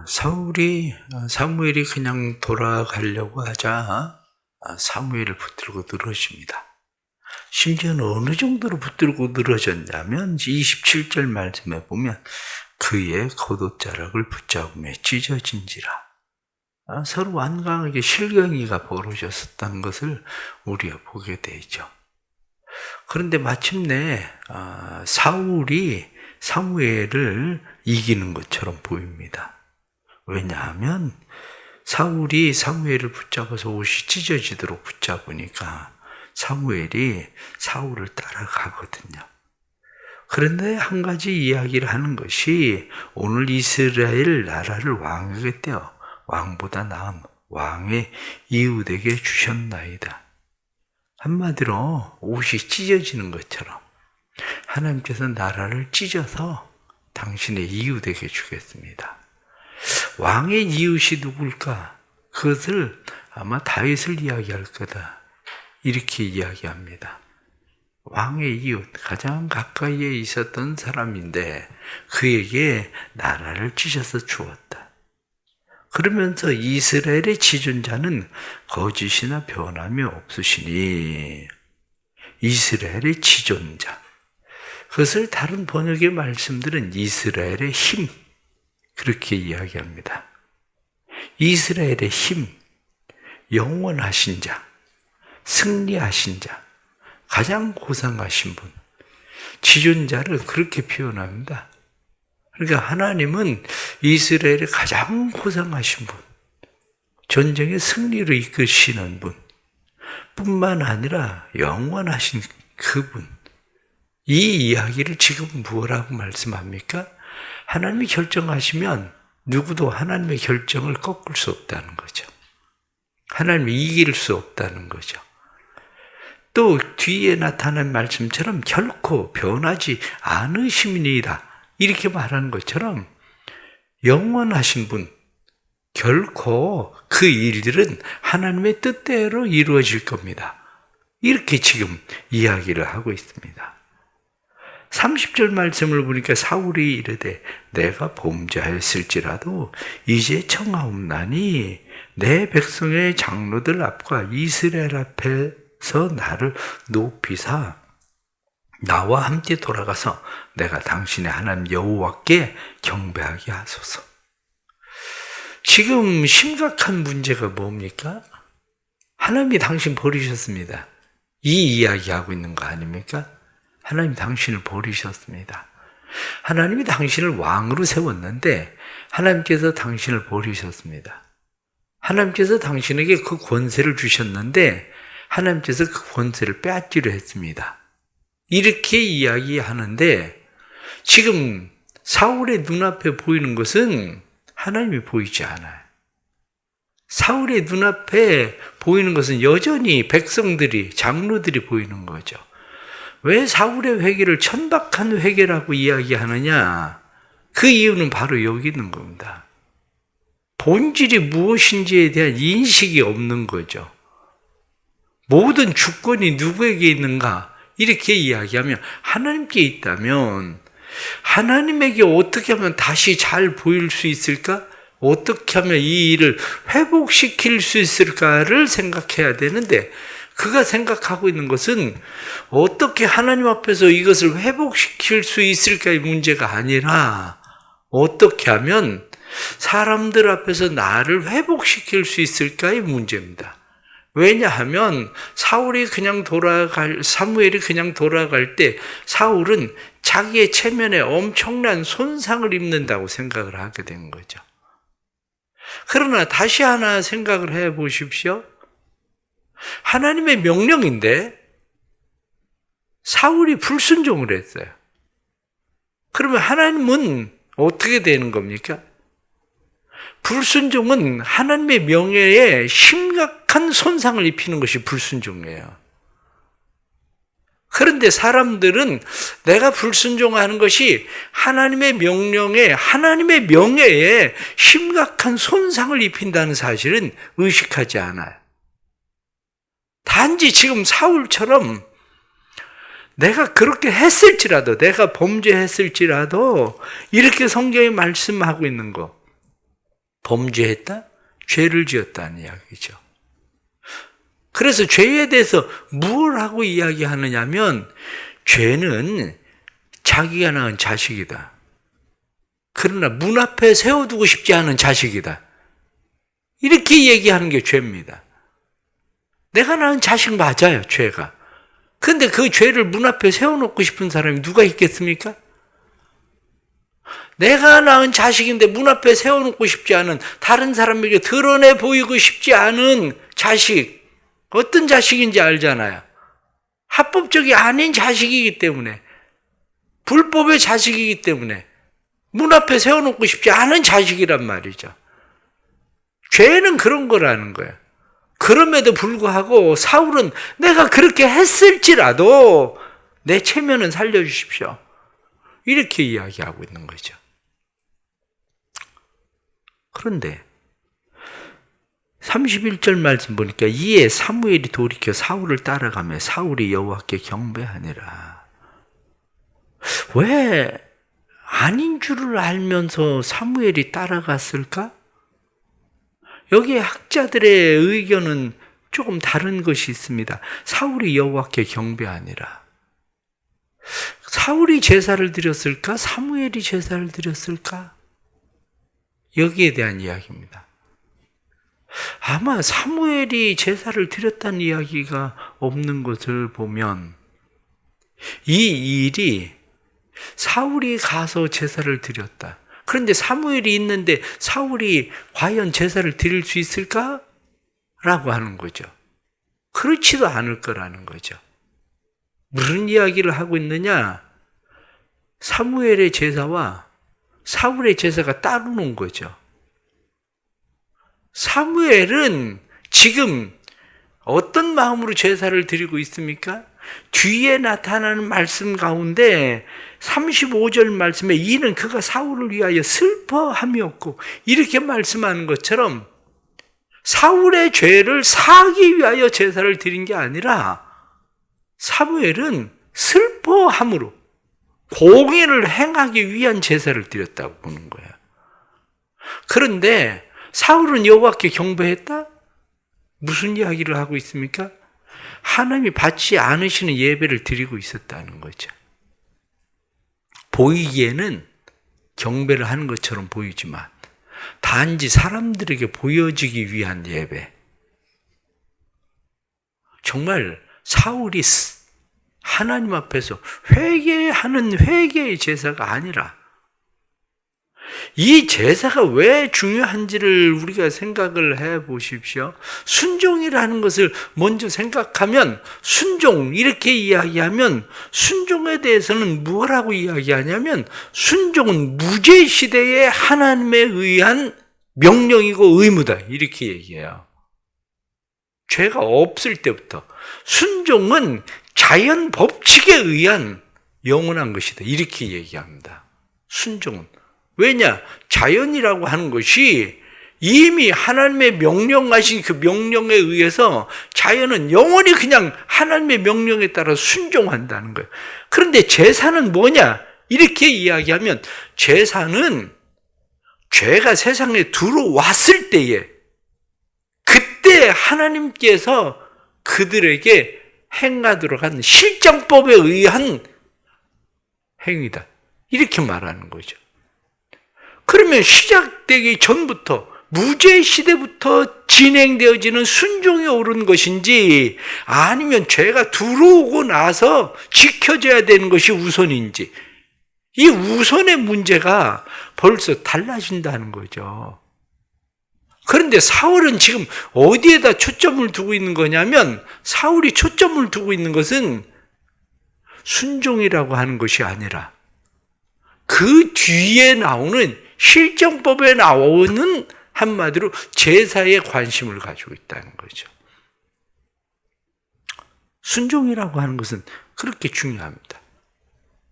사무엘이 그냥 돌아가려고 하자 사무엘을 붙들고 늘어집니다. 심지어는 어느 정도로 붙들고 늘어졌냐면 27절 말씀에 보면 그의 겉옷자락을 붙잡음에 찢어진지라. 서로 완강하게 실경이가 벌어졌었다는 것을 우리가 보게 되죠. 그런데 마침내 사울이 사무엘을 이기는 것처럼 보입니다. 왜냐하면 사울이 사무엘을 붙잡아서 옷이 찢어지도록 붙잡으니까 사무엘이 사울을 따라가거든요. 그런데 한 가지 이야기를 하는 것이 오늘 이스라엘 나라를 왕에게 떼어 왕보다 나은 왕의 이웃에게 주셨나이다. 한마디로 옷이 찢어지는 것처럼 하나님께서 나라를 찢어서 당신의 이웃에게 주겠습니다. 왕의 이웃이 누굴까? 그것을 아마 다윗을 이야기할 거다. 이렇게 이야기합니다. 왕의 이웃, 가장 가까이에 있었던 사람인데 그에게 나라를 찢어서 주었다. 그러면서 이스라엘의 지존자는 거짓이나 변함이 없으시니 이스라엘의 지존자. 그것을 다른 번역의 말씀들은 이스라엘의 힘, 그렇게 이야기합니다. 이스라엘의 힘, 영원하신 자, 승리하신 자, 가장 고상하신 분, 지존자를 그렇게 표현합니다. 그러니까 하나님은 이스라엘의 가장 고상하신 분, 전쟁의 승리로 이끄시는 분, 뿐만 아니라 영원하신 그분, 이 이야기를 지금 뭐라고 말씀합니까? 하나님이 결정하시면 누구도 하나님의 결정을 꺾을 수 없다는 거죠. 하나님이 이길 수 없다는 거죠. 또 뒤에 나타난 말씀처럼 결코 변하지 않으심이니이다. 이렇게 말하는 것처럼 영원하신 분, 결코 그 일들은 하나님의 뜻대로 이루어질 겁니다. 이렇게 지금 이야기를 하고 있습니다. 30절 말씀을 보니까 사울이 이르되 내가 범죄하였을지라도 이제 청하옵나니 내 백성의 장로들 앞과 이스라엘 앞에서 나를 높이사 나와 함께 돌아가서 내가 당신의 하나님 여호와께 경배하게 하소서. 지금 심각한 문제가 뭡니까? 하나님이 당신 버리셨습니다. 이 이야기하고 있는 거 아닙니까? 하나님 당신을 버리셨습니다. 하나님이 당신을 왕으로 세웠는데 하나님께서 당신을 버리셨습니다. 하나님께서 당신에게 그 권세를 주셨는데 하나님께서 그 권세를 빼앗기려 했습니다. 이렇게 이야기하는데 지금 사울의 눈앞에 보이는 것은 하나님이 보이지 않아요. 사울의 눈앞에 보이는 것은 여전히 백성들이, 장로들이 보이는 거죠. 왜 사울의 회개를 천박한 회개라고 이야기하느냐? 그 이유는 바로 여기 있는 겁니다. 본질이 무엇인지에 대한 인식이 없는 거죠. 모든 주권이 누구에게 있는가? 이렇게 이야기하면 하나님께 있다면 하나님에게 어떻게 하면 다시 잘 보일 수 있을까? 어떻게 하면 이 일을 회복시킬 수 있을까를 생각해야 되는데 그가 생각하고 있는 것은 어떻게 하나님 앞에서 이것을 회복시킬 수 있을까의 문제가 아니라 어떻게 하면 사람들 앞에서 나를 회복시킬 수 있을까의 문제입니다. 왜냐하면 사무엘이 그냥 돌아갈 때 사울은 자기의 체면에 엄청난 손상을 입는다고 생각을 하게 된 거죠. 그러나 다시 하나 생각을 해 보십시오. 하나님의 명령인데 사울이 불순종을 했어요. 그러면 하나님은 어떻게 되는 겁니까? 불순종은 하나님의 명예에 심각한 손상을 입히는 것이 불순종이에요. 그런데 사람들은 내가 불순종하는 것이 하나님의 명령에, 하나님의 명예에 심각한 손상을 입힌다는 사실은 의식하지 않아요. 단지 지금 사울처럼 내가 그렇게 했을지라도, 내가 범죄했을지라도 이렇게 성경이 말씀하고 있는 거, 범죄했다? 죄를 지었다는 이야기죠. 그래서 죄에 대해서 뭘 하고 이야기하느냐면 죄는 자기가 낳은 자식이다. 그러나 문 앞에 세워두고 싶지 않은 자식이다. 이렇게 얘기하는 게 죄입니다. 내가 낳은 자식 맞아요, 죄가. 그런데 그 죄를 문 앞에 세워놓고 싶은 사람이 누가 있겠습니까? 내가 낳은 자식인데 문 앞에 세워놓고 싶지 않은, 다른 사람에게 드러내 보이고 싶지 않은 자식, 어떤 자식인지 알잖아요. 합법적이 아닌 자식이기 때문에, 불법의 자식이기 때문에 문 앞에 세워놓고 싶지 않은 자식이란 말이죠. 죄는 그런 거라는 거예요. 그럼에도 불구하고 사울은 내가 그렇게 했을지라도 내 체면은 살려주십시오. 이렇게 이야기하고 있는 거죠. 그런데 31절 말씀 보니까 이에 사무엘이 돌이켜 사울을 따라가며 사울이 여호와께 경배하니라. 왜 아닌 줄을 알면서 사무엘이 따라갔을까? 여기에 학자들의 의견은 조금 다른 것이 있습니다. 사울이 여호와께 경배하니라. 사울이 제사를 드렸을까? 사무엘이 제사를 드렸을까? 여기에 대한 이야기입니다. 아마 사무엘이 제사를 드렸다는 이야기가 없는 것을 보면 이 일이 사울이 가서 제사를 드렸다. 그런데 사무엘이 있는데 사울이 과연 제사를 드릴 수 있을까? 라고 하는 거죠. 그렇지도 않을 거라는 거죠. 무슨 이야기를 하고 있느냐? 사무엘의 제사와 사울의 제사가 따로 논 거죠. 사무엘은 지금 어떤 마음으로 제사를 드리고 있습니까? 뒤에 나타나는 말씀 가운데 35절 말씀에 이는 그가 사울을 위하여 슬퍼함이었고 이렇게 말씀하는 것처럼 사울의 죄를 사하기 위하여 제사를 드린 게 아니라 사무엘은 슬퍼함으로 공의를 행하기 위한 제사를 드렸다고 보는 거예요. 그런데 사울은 여호와께 경배했다? 무슨 이야기를 하고 있습니까? 하나님이 받지 않으시는 예배를 드리고 있었다는 거죠. 보이기에는 경배를 하는 것처럼 보이지만 단지 사람들에게 보여지기 위한 예배. 정말 사울이 하나님 앞에서 회개하는 회개의 제사가 아니라 이 제사가 왜 중요한지를 우리가 생각을 해 보십시오. 순종이라는 것을 먼저 생각하면 순종 이렇게 이야기하면 순종에 대해서는 뭐라고 이야기하냐면 순종은 무죄 시대의 하나님에 의한 명령이고 의무다 이렇게 얘기해요. 죄가 없을 때부터 순종은 자연 법칙에 의한 영원한 것이다 이렇게 얘기합니다. 순종은 왜냐? 자연이라고 하는 것이 이미 하나님의 명령하신 그 명령에 의해서 자연은 영원히 그냥 하나님의 명령에 따라 순종한다는 거예요. 그런데 제사는 뭐냐? 이렇게 이야기하면 제사는 죄가 세상에 들어왔을 때에 그때 하나님께서 그들에게 행하도록 한 실정법에 의한 행위다. 이렇게 말하는 거죠. 그러면 시작되기 전부터 무죄 시대부터 진행되어지는 순종이 옳은 것인지 아니면 죄가 들어오고 나서 지켜져야 되는 것이 우선인지 이 우선의 문제가 벌써 달라진다는 거죠. 그런데 사울은 지금 어디에다 초점을 두고 있는 거냐면 사울이 초점을 두고 있는 것은 순종이라고 하는 것이 아니라 그 뒤에 나오는 실정법에 나오는 한마디로 제사에 관심을 가지고 있다는 거죠. 순종이라고 하는 것은 그렇게 중요합니다.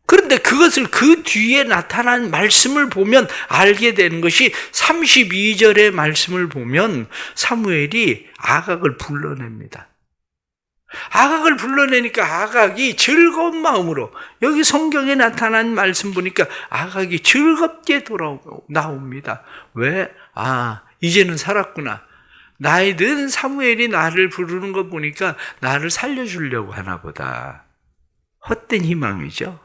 그런데 그것을 그 뒤에 나타난 말씀을 보면 알게 되는 것이 32절의 말씀을 보면 사무엘이 아각을 불러냅니다. 아각을 불러내니까 아각이 즐거운 마음으로, 여기 성경에 나타난 말씀 보니까 아각이 즐겁게 나옵니다. 왜? 이제는 살았구나. 나이 든 사무엘이 나를 부르는 거 보니까 나를 살려주려고 하나 보다. 헛된 희망이죠.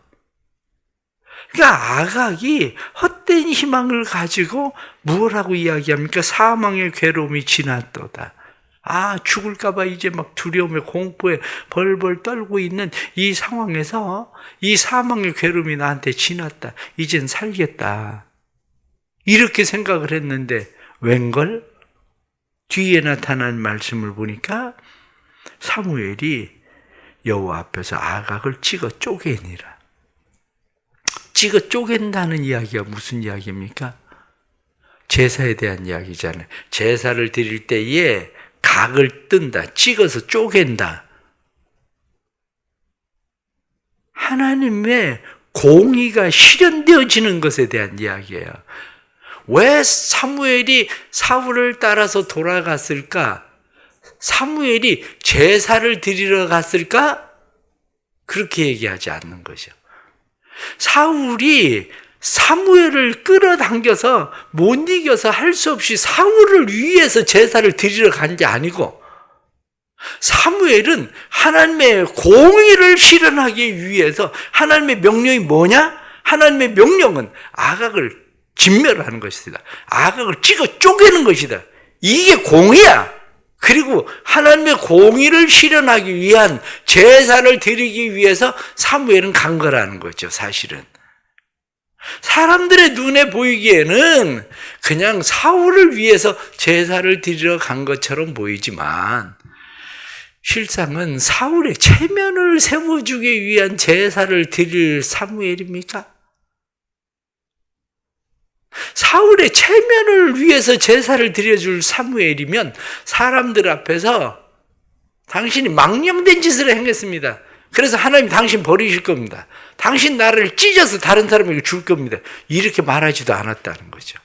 그러니까 아각이 헛된 희망을 가지고 무엇하고 이야기합니까? 사망의 괴로움이 지났도다. 죽을까봐 이제 막 두려움에 공포에 벌벌 떨고 있는 이 상황에서 이 사망의 괴로움이 나한테 지났다. 이젠 살겠다. 이렇게 생각을 했는데 웬걸? 뒤에 나타난 말씀을 보니까 사무엘이 여호와 앞에서 아각을 찍어 쪼개니라. 찍어 쪼갠다는 이야기가 무슨 이야기입니까? 제사에 대한 이야기잖아요. 제사를 드릴 때에 각을 뜬다, 찍어서 쪼갠다. 하나님의 공의가 실현되어지는 것에 대한 이야기예요. 왜 사무엘이 사울을 따라서 돌아갔을까? 사무엘이 제사를 드리러 갔을까? 그렇게 얘기하지 않는 거죠. 사울이 사무엘을 끌어당겨서 못 이겨서 할 수 없이 사울을 위해서 제사를 드리러 간 게 아니고, 사무엘은 하나님의 공의를 실현하기 위해서, 하나님의 명령이 뭐냐? 하나님의 명령은 아각을 진멸하는 것이다. 아각을 찍어 쪼개는 것이다. 이게 공의야. 그리고 하나님의 공의를 실현하기 위한 제사를 드리기 위해서 사무엘은 간 거라는 거죠, 사실은. 사람들의 눈에 보이기에는 그냥 사울을 위해서 제사를 드리러 간 것처럼 보이지만, 실상은 사울의 체면을 세워주기 위한 제사를 드릴 사무엘입니까? 사울의 체면을 위해서 제사를 드려줄 사무엘이면 사람들 앞에서 당신이 망령된 짓을 행했습니다. 그래서 하나님 당신 버리실 겁니다. 당신 나를 찢어서 다른 사람에게 줄 겁니다. 이렇게 말하지도 않았다는 거죠.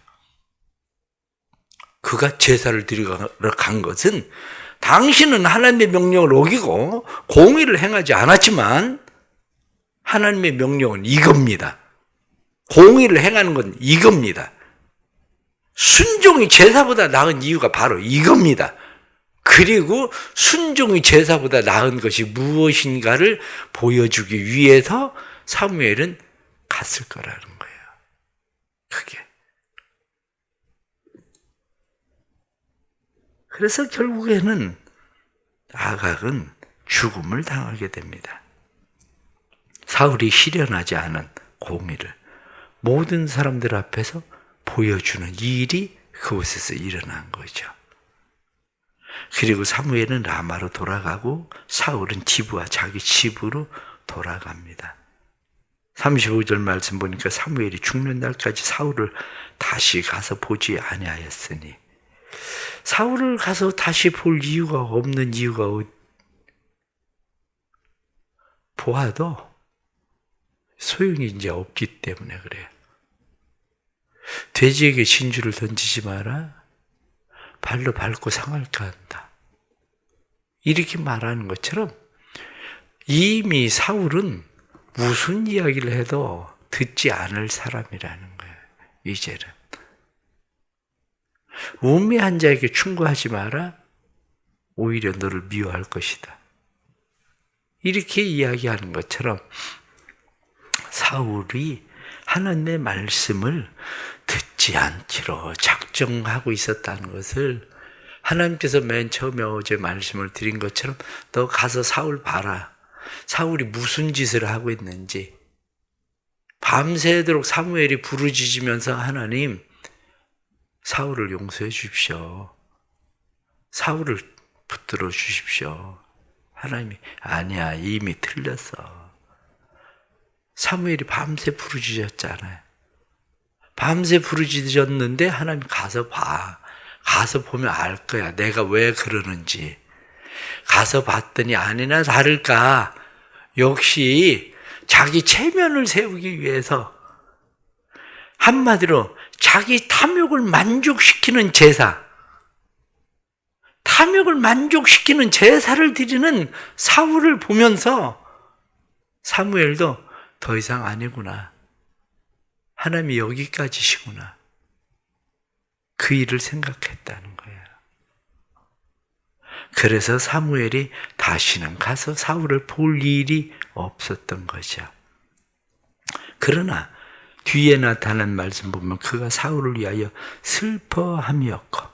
그가 제사를 드리러 간 것은 당신은 하나님의 명령을 어기고 공의를 행하지 않았지만 하나님의 명령은 이겁니다. 공의를 행하는 건 이겁니다. 순종이 제사보다 나은 이유가 바로 이겁니다. 그리고 순종이 제사보다 나은 것이 무엇인가를 보여주기 위해서 사무엘은 갔을 거라는 거예요. 그게. 그래서 결국에는 아각은 죽음을 당하게 됩니다. 사울이 실현하지 않은 공의를 모든 사람들 앞에서 보여주는 일이 그곳에서 일어난 거죠. 그리고 사무엘은 라마로 돌아가고 사울은 기브와 자기 집으로 돌아갑니다. 35절 말씀 보니까 사무엘이 죽는 날까지 사울을 다시 가서 보지 아니하였으니, 사울을 가서 다시 볼 이유가 없는 이유가 보아도 소용이 이제 없기 때문에 그래요. 돼지에게 진주를 던지지 마라. 발로 밟고 상할까 한다. 이렇게 말하는 것처럼 이미 사울은 무슨 이야기를 해도 듣지 않을 사람이라는 거예요. 이제는. 우매한 자에게 충고하지 마라. 오히려 너를 미워할 것이다. 이렇게 이야기하는 것처럼 사울이 하나님의 말씀을 듣지 않기로 작정하고 있었다는 것을 하나님께서 맨 처음에 어제 말씀을 드린 것처럼 너 가서 사울 봐라. 사울이 무슨 짓을 하고 있는지. 밤새도록 사무엘이 부르짖으면서 하나님, 사울을 용서해 주십시오. 사울을 붙들어 주십시오. 하나님이 아니야, 이미 틀렸어. 사무엘이 밤새 부르짖었잖아요. 밤새 부르짖었는데 하나님 가서 봐. 가서 보면 알 거야. 내가 왜 그러는지. 가서 봤더니 아니나 다를까. 역시 자기 체면을 세우기 위해서 한마디로 자기 탐욕을 만족시키는 제사. 탐욕을 만족시키는 제사를 드리는 사울을 보면서 사무엘도 더 이상 아니구나. 하나님이 여기까지시구나. 그 일을 생각했다는 거예요. 그래서 사무엘이 다시는 가서 사울을 볼 일이 없었던 거죠. 그러나 뒤에 나타난 말씀 보면 그가 사울을 위하여 슬퍼함이었고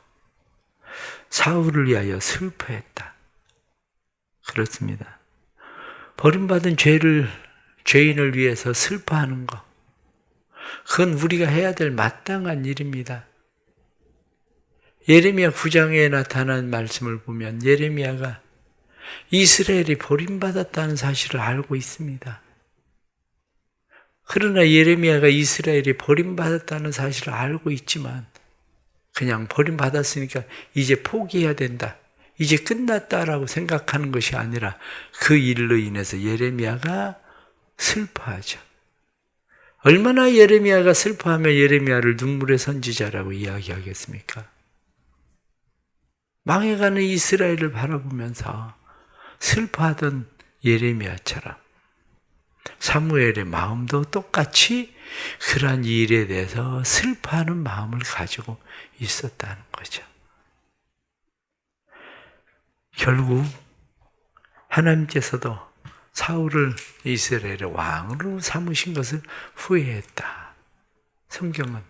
사울을 위하여 슬퍼했다. 그렇습니다. 버림받은 죄인을 위해서 슬퍼하는 것, 그건 우리가 해야 될 마땅한 일입니다. 예레미야 9장에 나타난 말씀을 보면 예레미야가 이스라엘이 버림받았다는 사실을 알고 있습니다. 그러나 예레미야가 이스라엘이 버림받았다는 사실을 알고 있지만 그냥 버림받았으니까 이제 포기해야 된다, 이제 끝났다라고 생각하는 것이 아니라 그 일로 인해서 예레미야가 슬퍼하죠. 얼마나 예레미야가 슬퍼하며 예레미야를 눈물의 선지자라고 이야기하겠습니까? 망해가는 이스라엘을 바라보면서 슬퍼하던 예레미야처럼 사무엘의 마음도 똑같이 그러한 일에 대해서 슬퍼하는 마음을 가지고 있었다는 거죠. 결국 하나님께서도 사울을 이스라엘의 왕으로 삼으신 것을 후회했다. 성경은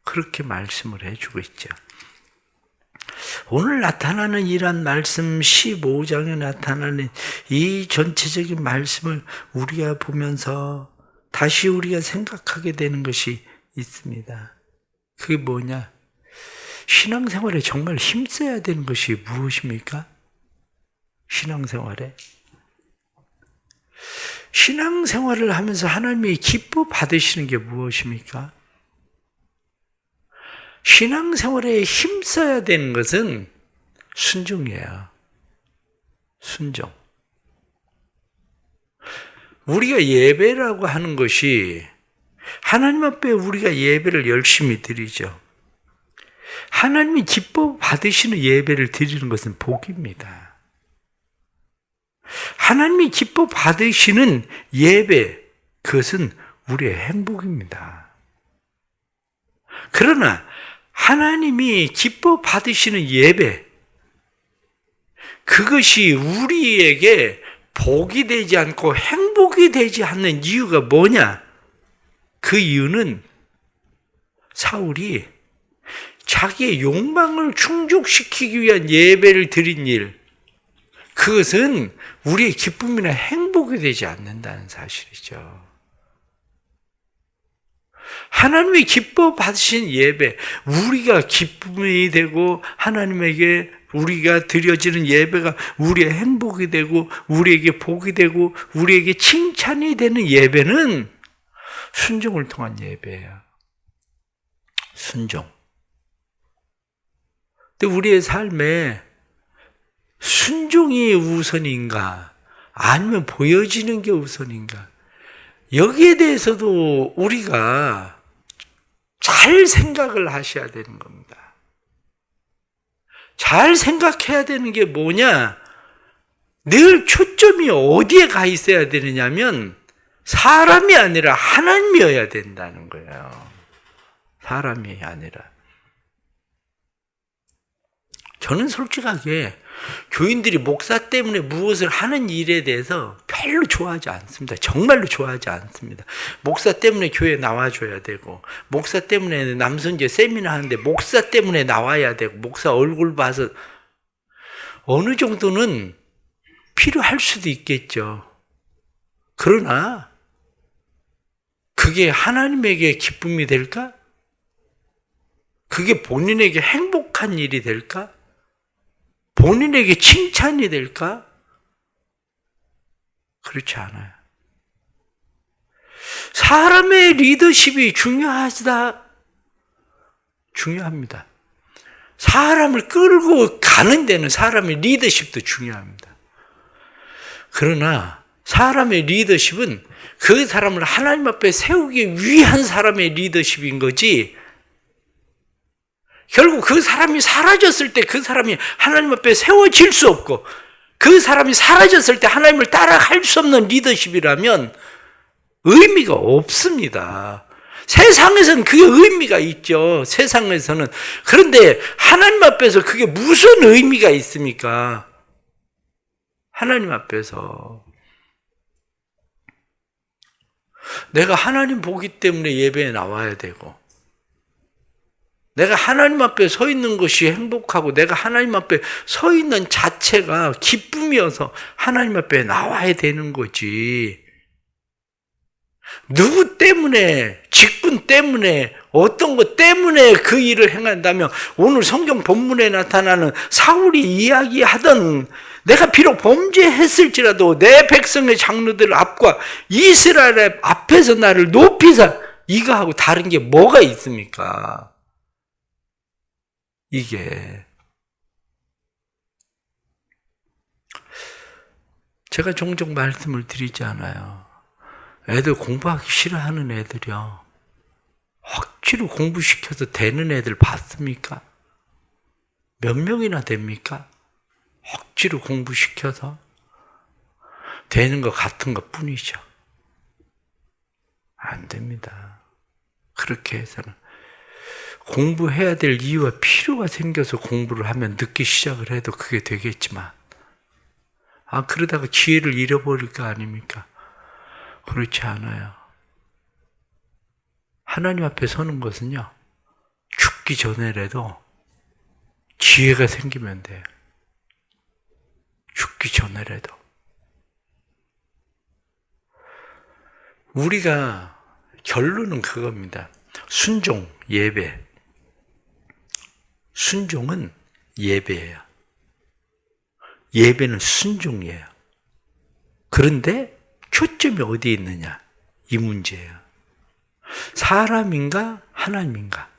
그렇게 말씀을 해주고 있죠. 오늘 나타나는 이러한 말씀 15장에 나타나는 이 전체적인 말씀을 우리가 보면서 다시 우리가 생각하게 되는 것이 있습니다. 그게 뭐냐? 신앙생활에 정말 힘써야 되는 것이 무엇입니까? 신앙생활을 하면서 하나님이 기뻐 받으시는 게 무엇입니까? 신앙생활에 힘써야 되는 것은 순종이에요. 순종. 우리가 예배라고 하는 것이 하나님 앞에 우리가 예배를 열심히 드리죠. 하나님이 기뻐 받으시는 예배를 드리는 것은 복입니다. 하나님이 기뻐 받으시는 예배, 그것은 우리의 행복입니다. 그러나 하나님이 기뻐 받으시는 예배, 그것이 우리에게 복이 되지 않고 행복이 되지 않는 이유가 뭐냐? 그 이유는 사울이 자기의 욕망을 충족시키기 위한 예배를 드린 일, 그것은 우리의 기쁨이나 행복이 되지 않는다는 사실이죠. 하나님이 기뻐 받으신 예배, 우리가 기쁨이 되고 하나님에게 우리가 드려지는 예배가 우리의 행복이 되고 우리에게 복이 되고 우리에게 칭찬이 되는 예배는 순종을 통한 예배예요. 순종. 근데 우리의 삶에 순종이 우선인가 아니면 보여지는 게 우선인가, 여기에 대해서도 우리가 잘 생각을 하셔야 되는 겁니다. 잘 생각해야 되는 게 뭐냐? 늘 초점이 어디에 가 있어야 되느냐면 사람이 아니라 하나님이어야 된다는 거예요. 사람이 아니라. 저는 솔직하게 교인들이 목사 때문에 무엇을 하는 일에 대해서 별로 좋아하지 않습니다. 정말로 좋아하지 않습니다. 목사 때문에 교회에 나와줘야 되고, 목사 때문에 남선교 세미나 하는데 목사 때문에 나와야 되고, 목사 얼굴 봐서 어느 정도는 필요할 수도 있겠죠. 그러나 그게 하나님에게 기쁨이 될까? 그게 본인에게 행복한 일이 될까? 본인에게 칭찬이 될까? 그렇지 않아요. 사람의 리더십이 중요합니다. 사람을 끌고 가는 데는 사람의 리더십도 중요합니다. 그러나 사람의 리더십은 그 사람을 하나님 앞에 세우기 위한 사람의 리더십인 거지, 결국 그 사람이 사라졌을 때 그 사람이 하나님 앞에 세워질 수 없고 그 사람이 사라졌을 때 하나님을 따라갈 수 없는 리더십이라면 의미가 없습니다. 세상에서는 그게 의미가 있죠. 세상에서는. 그런데 하나님 앞에서 그게 무슨 의미가 있습니까? 하나님 앞에서. 내가 하나님 보기 때문에 예배에 나와야 되고 내가 하나님 앞에 서 있는 것이 행복하고 내가 하나님 앞에 서 있는 자체가 기쁨이어서 하나님 앞에 나와야 되는 거지. 누구 때문에, 직분 때문에, 어떤 것 때문에 그 일을 행한다면 오늘 성경 본문에 나타나는 사울이 이야기하던 내가 비록 범죄했을지라도 내 백성의 장로들 앞과 이스라엘 앞에서 나를 높이사 이거하고 다른 게 뭐가 있습니까? 이게 제가 종종 말씀을 드리지 않아요. 애들 공부하기 싫어하는 애들이요. 억지로 공부시켜서 되는 애들 봤습니까? 몇 명이나 됩니까? 억지로 공부시켜서 되는 것 같은 것 뿐이죠. 안 됩니다. 그렇게 해서는 공부해야 될 이유와 필요가 생겨서 공부를 하면 늦게 시작을 해도 그게 되겠지만 그러다가 기회를 잃어버릴 거 아닙니까? 그렇지 않아요. 하나님 앞에 서는 것은요, 죽기 전에라도 기회가 생기면 돼요. 죽기 전에라도. 우리가 결론은 그겁니다. 순종, 예배. 순종은 예배예요. 예배는 순종이에요. 그런데 초점이 어디에 있느냐? 이 문제예요. 사람인가? 하나님인가?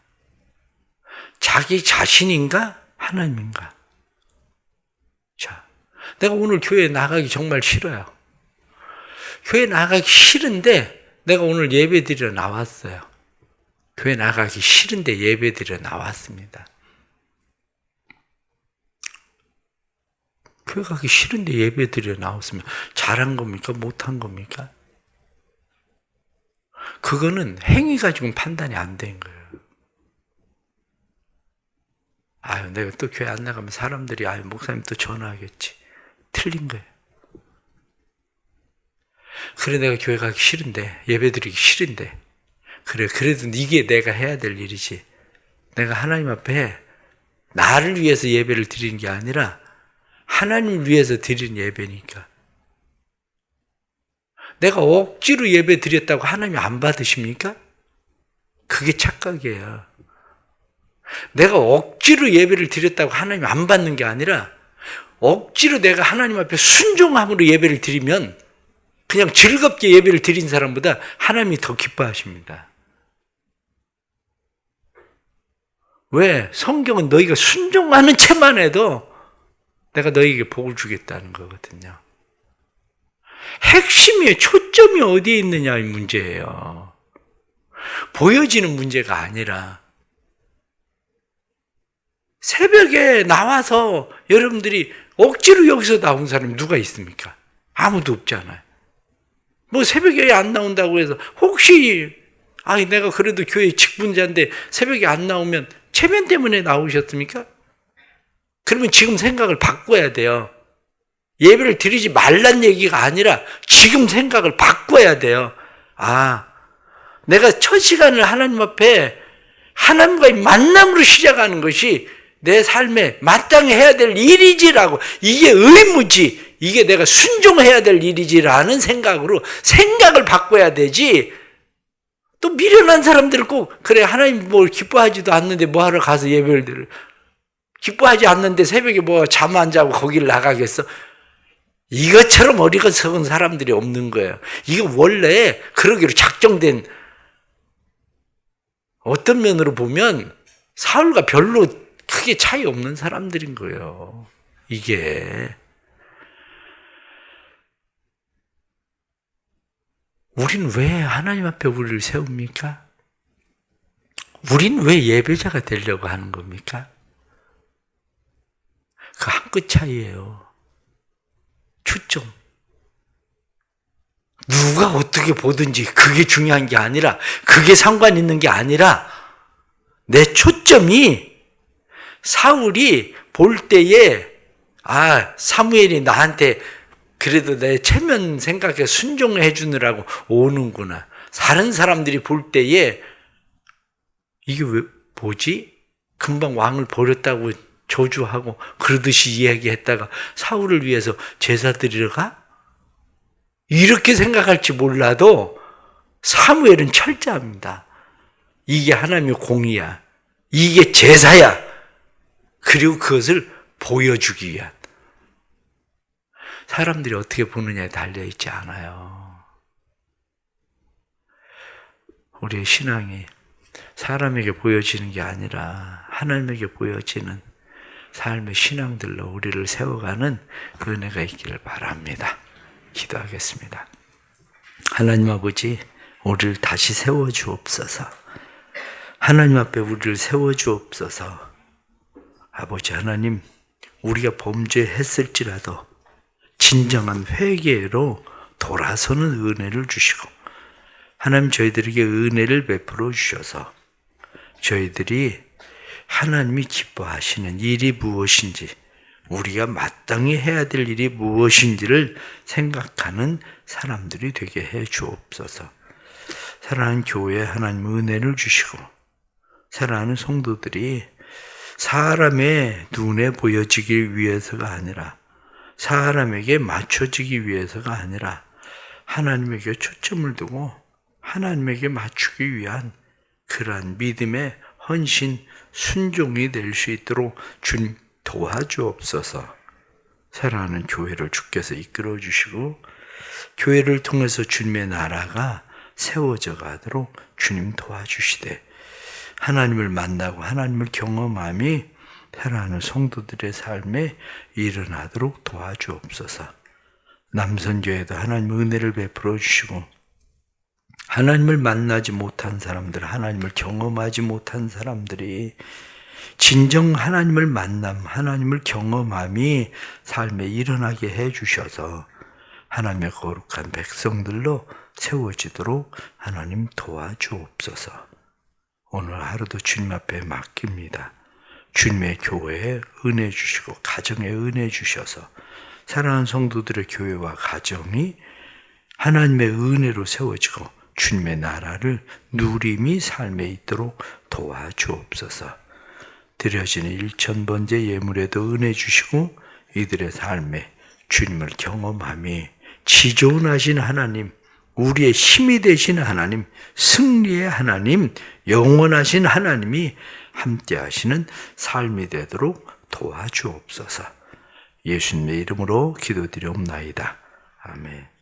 자기 자신인가? 하나님인가? 자, 내가 오늘 교회 나가기 정말 싫어요. 교회 나가기 싫은데 내가 오늘 예배 드리러 나왔어요. 교회 나가기 싫은데 예배 드리러 나왔습니다. 교회 가기 싫은데 예배 드리러 나왔으면 잘한 겁니까? 못한 겁니까? 그거는 행위 가지고는 판단이 안 된 거예요. 내가 또 교회 안 나가면 사람들이 목사님 또 전화하겠지. 틀린 거예요. 그래, 내가 교회 가기 싫은데, 예배 드리기 싫은데, 그래, 그래도 이게 내가 해야 될 일이지. 내가 하나님 앞에 나를 위해서 예배를 드리는 게 아니라 하나님을 위해서 드리는 예배니까. 내가 억지로 예배 드렸다고 하나님이 안 받으십니까? 그게 착각이에요. 내가 억지로 예배를 드렸다고 하나님이 안 받는 게 아니라 억지로 내가 하나님 앞에 순종함으로 예배를 드리면 그냥 즐겁게 예배를 드린 사람보다 하나님이 더 기뻐하십니다. 왜? 성경은 너희가 순종하는 채만 해도 내가 너희에게 복을 주겠다는 거거든요. 핵심이, 초점이 어디에 있느냐 이 문제예요. 보여지는 문제가 아니라 새벽에 나와서 여러분들이 억지로 여기서 나온 사람이 누가 있습니까? 아무도 없잖아요. 뭐 새벽에 안 나온다고 해서 혹시 내가 그래도 교회 직분자인데 새벽에 안 나오면 체면 때문에 나오셨습니까? 그러면 지금 생각을 바꿔야 돼요. 예배를 드리지 말란 얘기가 아니라 지금 생각을 바꿔야 돼요. 내가 첫 시간을 하나님 앞에 하나님과의 만남으로 시작하는 것이 내 삶에 마땅히 해야 될 일이지라고, 이게 의무지, 이게 내가 순종해야 될 일이지라는 생각으로 생각을 바꿔야 되지. 또 미련한 사람들은 꼭 그래, 하나님 뭘 기뻐하지도 않는데 뭐하러 가서 예배를 드려, 기뻐하지 않는데 새벽에 잠 안 자고 거기를 나가겠어? 이것처럼 어리석은 사람들이 없는 거예요. 이거 원래 그러기로 작정된, 어떤 면으로 보면 사울과 별로 크게 차이 없는 사람들인 거예요. 이게 우리는 왜 하나님 앞에 우리를 세웁니까? 우린 왜 예배자가 되려고 하는 겁니까? 그 한 끗 차이예요. 초점. 누가 어떻게 보든지 그게 중요한 게 아니라, 그게 상관 있는 게 아니라, 내 초점이 사울이 볼 때에, 사무엘이 나한테 그래도 내 체면 생각에 순종해 주느라고 오는구나. 다른 사람들이 볼 때에, 이게 왜, 뭐지? 금방 왕을 버렸다고 저주하고 그러듯이 이야기했다가 사울을 위해서 제사 드리러 가? 이렇게 생각할지 몰라도 사무엘은 철저합니다. 이게 하나님의 공의야. 이게 제사야. 그리고 그것을 보여주기 위한. 사람들이 어떻게 보느냐에 달려있지 않아요. 우리의 신앙이 사람에게 보여지는 게 아니라 하나님에게 보여지는 삶의 신앙들로 우리를 세워가는 그 은혜가 있기를 바랍니다. 기도하겠습니다. 하나님 아버지, 우리를 다시 세워주옵소서. 하나님 앞에 우리를 세워주옵소서. 아버지 하나님, 우리가 범죄했을지라도 진정한 회개로 돌아서는 은혜를 주시고, 하나님 저희들에게 은혜를 베풀어 주셔서 저희들이 하나님이 기뻐하시는 일이 무엇인지, 우리가 마땅히 해야 될 일이 무엇인지를 생각하는 사람들이 되게 해 주옵소서. 사랑하는 교회에 하나님 은혜를 주시고, 사랑하는 성도들이 사람의 눈에 보여지기 위해서가 아니라, 사람에게 맞춰지기 위해서가 아니라 하나님에게 초점을 두고 하나님에게 맞추기 위한 그러한 믿음의 헌신, 순종이 될 수 있도록 주님 도와주옵소서. 사랑하는 교회를 주께서 이끌어 주시고, 교회를 통해서 주님의 나라가 세워져 가도록 주님 도와주시되, 하나님을 만나고 하나님을 경험함이 사랑하는 성도들의 삶에 일어나도록 도와주옵소서. 남선교회도 하나님 은혜를 베풀어 주시고, 하나님을 만나지 못한 사람들, 하나님을 경험하지 못한 사람들이 진정 하나님을 만남, 하나님을 경험함이 삶에 일어나게 해 주셔서 하나님의 거룩한 백성들로 세워지도록 하나님 도와주옵소서. 오늘 하루도 주님 앞에 맡깁니다. 주님의 교회에 은혜 주시고 가정에 은혜 주셔서 사랑하는 성도들의 교회와 가정이 하나님의 은혜로 세워지고 주님의 나라를 누림이 삶에 있도록 도와주옵소서. 드려지는 1000번째 예물에도 은혜 주시고 이들의 삶에 주님을 경험함이 지존하신 하나님, 우리의 힘이 되신 하나님, 승리의 하나님, 영원하신 하나님이 함께 하시는 삶이 되도록 도와주옵소서. 예수님의 이름으로 기도드리옵나이다. 아멘.